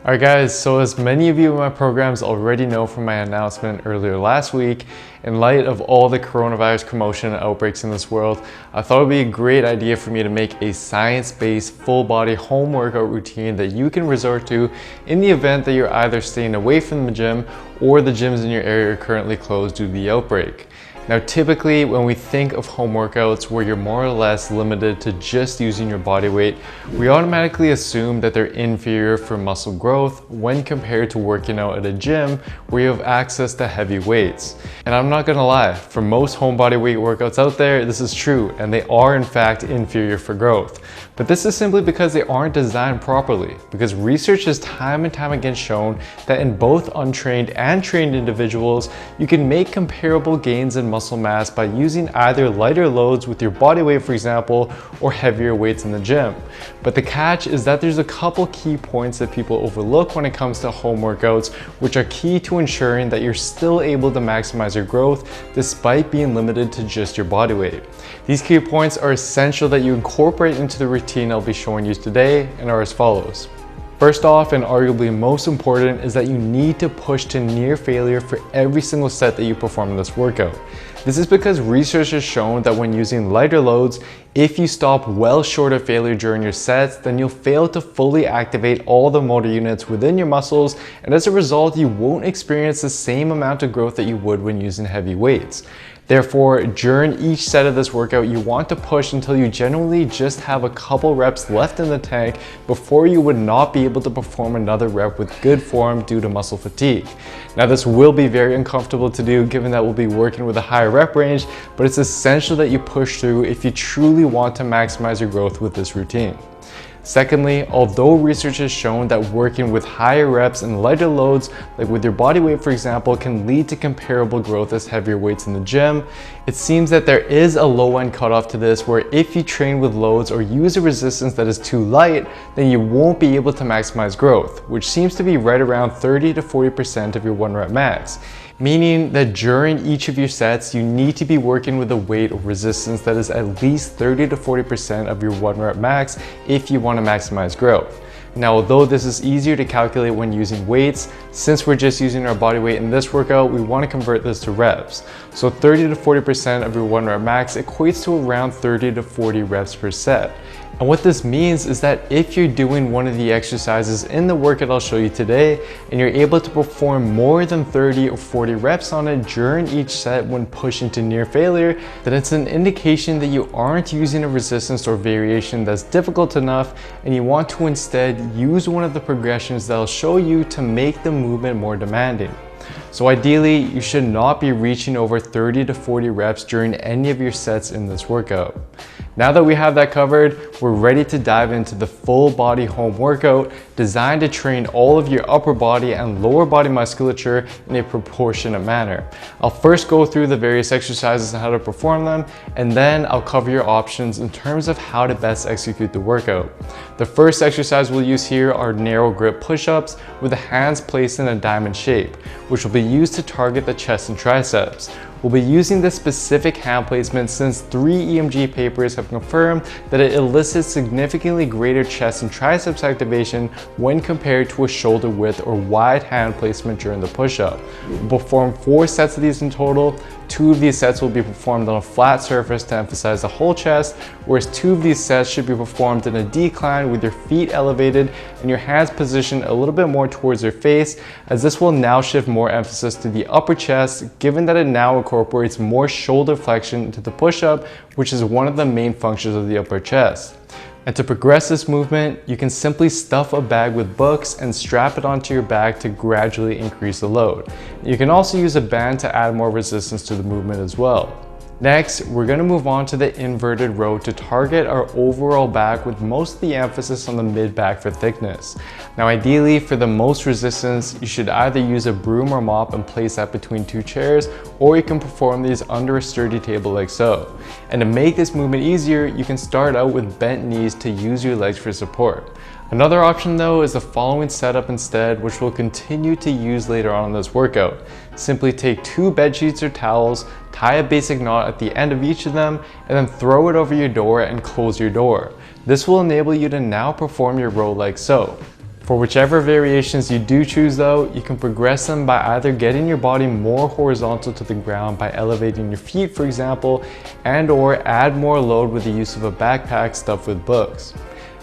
Alright guys, so as many of you in my programs already know from my announcement earlier last week, in light of all the coronavirus commotion and outbreaks in this world, I thought it would be a great idea for me to make a science-based full body home workout routine that you can resort to in the event that you're either staying away from the gym or the gyms in your area are currently closed due to the outbreak. Now typically when we think of home workouts where you're more or less limited to just using your body weight, we automatically assume that they're inferior for muscle growth when compared to working out at a gym where you have access to heavy weights. And I'm not gonna lie, for most home body weight workouts out there, this is true and they are in fact inferior for growth. But this is simply because they aren't designed properly, because research has time and time again shown that in both untrained and trained individuals, you can make comparable gains in muscle mass by using either lighter loads with your body weight, for example, or heavier weights in the gym. But the catch is that there's a couple key points that people overlook when it comes to home workouts, which are key to ensuring that you're still able to maximize your growth despite being limited to just your body weight. These key points are essential that you incorporate into the routine I'll be showing you today and are as follows. First off, and arguably most important, is that you need to push to near failure for every single set that you perform in this workout. This is because research has shown that when using lighter loads, if you stop well short of failure during your sets, then you'll fail to fully activate all the motor units within your muscles, and as a result, you won't experience the same amount of growth that you would when using heavy weights. Therefore, during each set of this workout, you want to push until you generally just have a couple reps left in the tank before you would not be able to perform another rep with good form due to muscle fatigue. Now, this will be very uncomfortable to do given that we'll be working with a higher rep range, but it's essential that you push through if you truly want to maximize your growth with this routine. Secondly, although research has shown that working with higher reps and lighter loads, like with your body weight for example, can lead to comparable growth as heavier weights in the gym, it seems that there is a low end cutoff to this where if you train with loads or use a resistance that is too light, then you won't be able to maximize growth, which seems to be right around 30 to 40% of your 1 rep max. Meaning that during each of your sets, you need to be working with a weight or resistance that is at least 30 to 40% of your 1 rep max if you want to maximize growth. Now, although this is easier to calculate when using weights, since we're just using our body weight in this workout, we want to convert this to reps. So 30 to 40% of your 1 rep max equates to around 30 to 40 reps per set. And what this means is that if you're doing one of the exercises in the workout I'll show you today, and you're able to perform more than 30 or 40 reps on it during each set when pushing to near failure, then it's an indication that you aren't using a resistance or variation that's difficult enough, and you want to instead use one of the progressions that I'll show you to make the movement more demanding. So ideally, you should not be reaching over 30 to 40 reps during any of your sets in this workout. Now that we have that covered, we're ready to dive into the full body home workout designed to train all of your upper body and lower body musculature in a proportionate manner. I'll first go through the various exercises and how to perform them, and then I'll cover your options in terms of how to best execute the workout. The first exercise we'll use here are narrow grip push-ups with the hands placed in a diamond shape, which will be used to target the chest and triceps. We'll be using this specific hand placement since 3 EMG papers have confirmed that it elicits significantly greater chest and triceps activation when compared to a shoulder width or wide hand placement during the push-up. We'll perform 4 sets of these in total. 2 of these sets will be performed on a flat surface to emphasize the whole chest, whereas 2 of these sets should be performed in a decline with your feet elevated and your hands positioned a little bit more towards your face, as this will now shift more emphasis to the upper chest, given that it now incorporates more shoulder flexion into the push-up, which is one of the main functions of the upper chest. And to progress this movement, you can simply stuff a bag with books and strap it onto your back to gradually increase the load. You can also use a band to add more resistance to the movement as well. Next, we're going to move on to the inverted row to target our overall back with most of the emphasis on the mid-back for thickness. Now ideally, for the most resistance, you should either use a broom or mop and place that between 2 chairs, or you can perform these under a sturdy table like so. And to make this movement easier, you can start out with bent knees to use your legs for support. Another option though is the following setup instead, which we'll continue to use later on in this workout. Simply take 2 bed sheets or towels, tie a basic knot at the end of each of them, and then throw it over your door and close your door. This will enable you to now perform your row like so. For whichever variations you do choose though, you can progress them by either getting your body more horizontal to the ground by elevating your feet, for example, and or add more load with the use of a backpack stuffed with books.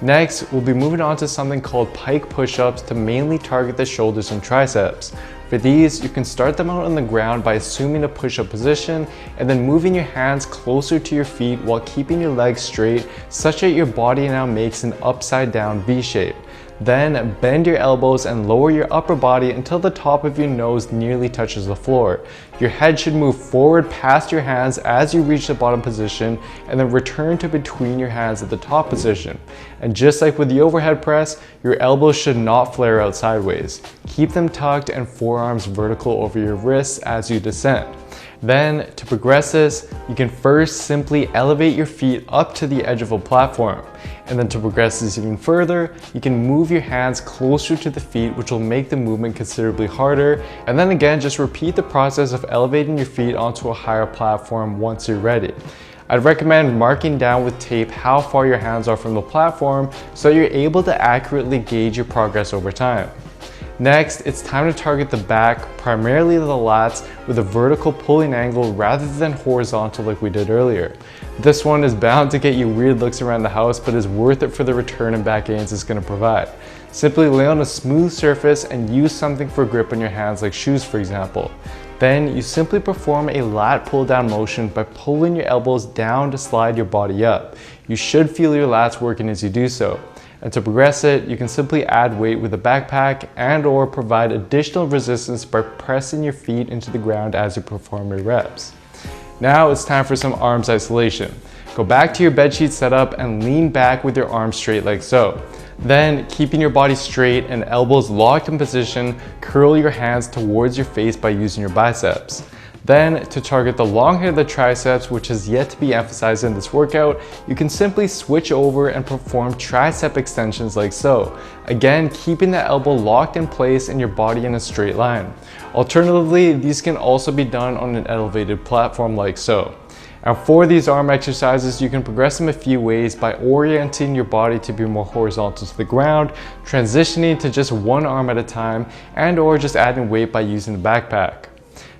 Next, we'll be moving on to something called pike push-ups to mainly target the shoulders and triceps. For these, you can start them out on the ground by assuming a push-up position and then moving your hands closer to your feet while keeping your legs straight such that your body now makes an upside down V shape. Then bend your elbows and lower your upper body until the top of your nose nearly touches the floor. Your head should move forward past your hands as you reach the bottom position and then return to between your hands at the top position. And just like with the overhead press, your elbows should not flare out sideways. Keep them tucked and forearms vertical over your wrists as you descend. Then, to progress this, you can first simply elevate your feet up to the edge of a platform. And then to progress this even further, you can move your hands closer to the feet, which will make the movement considerably harder. And then again, just repeat the process of elevating your feet onto a higher platform once you're ready. I'd recommend marking down with tape how far your hands are from the platform so you're able to accurately gauge your progress over time. Next, it's time to target the back, primarily the lats, with a vertical pulling angle rather than horizontal like we did earlier. This one is bound to get you weird looks around the house, but is worth it for the return and back gains it's going to provide. Simply lay on a smooth surface and use something for grip on your hands like shoes, for example. Then you simply perform a lat pull down motion by pulling your elbows down to slide your body up. You should feel your lats working as you do so. And to progress it, you can simply add weight with a backpack and or provide additional resistance by pressing your feet into the ground as you perform your reps. Now it's time for some arms isolation. Go back to your bedsheet setup and lean back with your arms straight like so. Then, keeping your body straight and elbows locked in position, curl your hands towards your face by using your biceps. Then, to target the long head of the triceps, which has yet to be emphasized in this workout, you can simply switch over and perform tricep extensions like so. Again, keeping the elbow locked in place and your body in a straight line. Alternatively, these can also be done on an elevated platform like so. And for these arm exercises, you can progress them a few ways by orienting your body to be more horizontal to the ground, transitioning to just one arm at a time, and or just adding weight by using the backpack.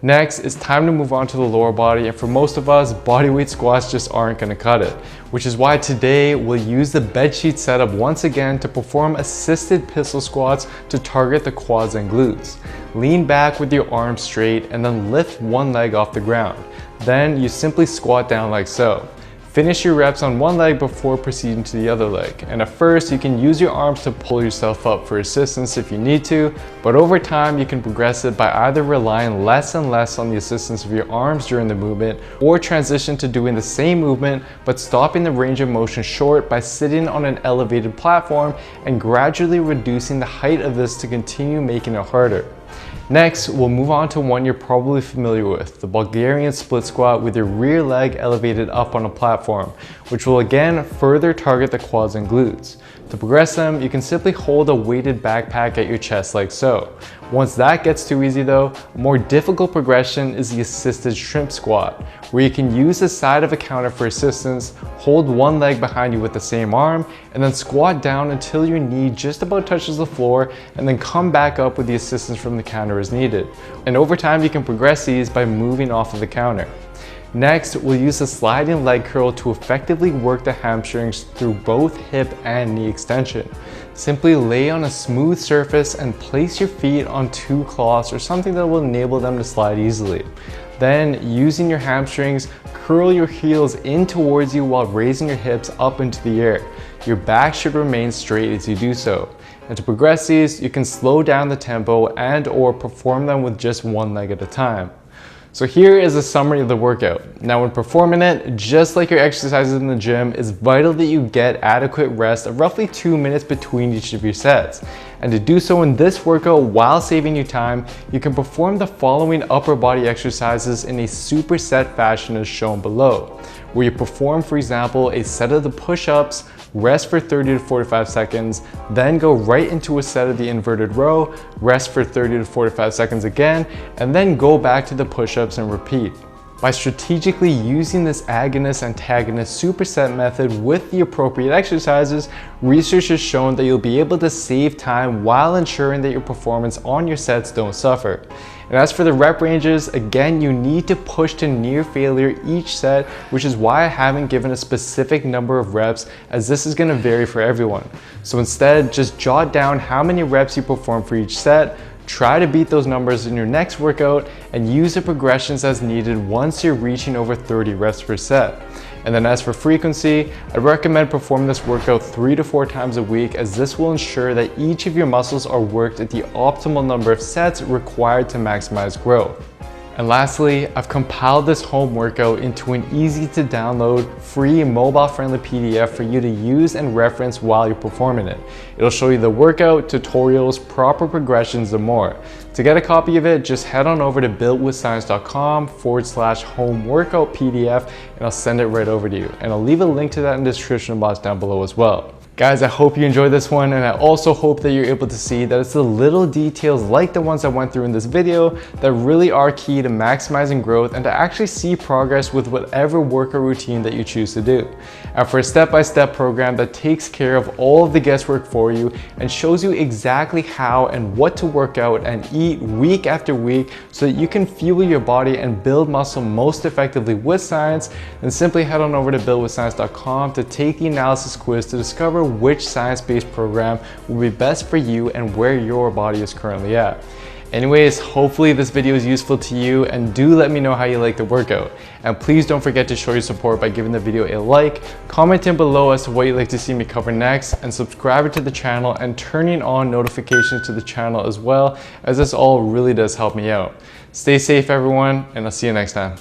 Next, it's time to move on to the lower body, and for most of us, bodyweight squats just aren't going to cut it, which is why today we'll use the bedsheet setup once again to perform assisted pistol squats to target the quads and glutes. Lean back with your arms straight and then lift one leg off the ground. Then you simply squat down like so. Finish your reps on one leg before proceeding to the other leg. And at first, you can use your arms to pull yourself up for assistance if you need to, but over time, you can progress it by either relying less and less on the assistance of your arms during the movement, or transition to doing the same movement, but stopping the range of motion short by sitting on an elevated platform and gradually reducing the height of this to continue making it harder. Next, we'll move on to one you're probably familiar with, the Bulgarian split squat with your rear leg elevated up on a platform, which will again further target the quads and glutes. To progress them, you can simply hold a weighted backpack at your chest like so. Once that gets too easy though, a more difficult progression is the assisted shrimp squat, where you can use the side of a counter for assistance, hold one leg behind you with the same arm, and then squat down until your knee just about touches the floor, and then come back up with the assistance from the counter as needed. And over time, you can progress these by moving off of the counter. Next, we'll use the sliding leg curl to effectively work the hamstrings through both hip and knee extension. Simply lay on a smooth surface and place your feet on two cloths or something that will enable them to slide easily. Then, using your hamstrings, curl your heels in towards you while raising your hips up into the air. Your back should remain straight as you do so. And to progress these, you can slow down the tempo and or perform them with just one leg at a time. So here is a summary of the workout. Now when performing it, just like your exercises in the gym, it's vital that you get adequate rest of roughly 2 minutes between each of your sets. And to do so in this workout while saving you time, you can perform the following upper body exercises in a superset fashion as shown below, where you perform, for example, a set of the push-ups, rest for 30 to 45 seconds, then go right into a set of the inverted row, rest for 30 to 45 seconds again, and then go back to the push-ups and repeat. By strategically using this agonist-antagonist superset method with the appropriate exercises, research has shown that you'll be able to save time while ensuring that your performance on your sets don't suffer. And as for the rep ranges, again, you need to push to near failure each set, which is why I haven't given a specific number of reps, as this is going to vary for everyone. So instead, just jot down how many reps you perform for each set, try to beat those numbers in your next workout, and use the progressions as needed once you're reaching over 30 reps per set. And then as for frequency, I recommend performing this workout 3 to 4 times a week, as this will ensure that each of your muscles are worked at the optimal number of sets required to maximize growth. And lastly, I've compiled this home workout into an easy to download, free, mobile friendly PDF for you to use and reference while you're performing it. It'll show you the workout, tutorials, proper progressions, and more. To get a copy of it, just head on over to builtwithscience.com/home workout PDF, and I'll send it right over to you. And I'll leave a link to that in the description box down below as well. Guys, I hope you enjoyed this one, and I also hope that you're able to see that it's the little details like the ones I went through in this video that really are key to maximizing growth and to actually see progress with whatever workout routine that you choose to do. And for a step-by-step program that takes care of all of the guesswork for you and shows you exactly how and what to work out and eat week after week so that you can fuel your body and build muscle most effectively with science, then simply head on over to builtwithscience.com to take the analysis quiz to discover which science-based program will be best for you and where your body is currently at. Anyways, hopefully this video is useful to you, and do let me know how you like the workout. And please don't forget to show your support by giving the video a like, commenting below as to what you'd like to see me cover next, and subscribing to the channel and turning on notifications to the channel as well, as this all really does help me out. Stay safe everyone, and I'll see you next time.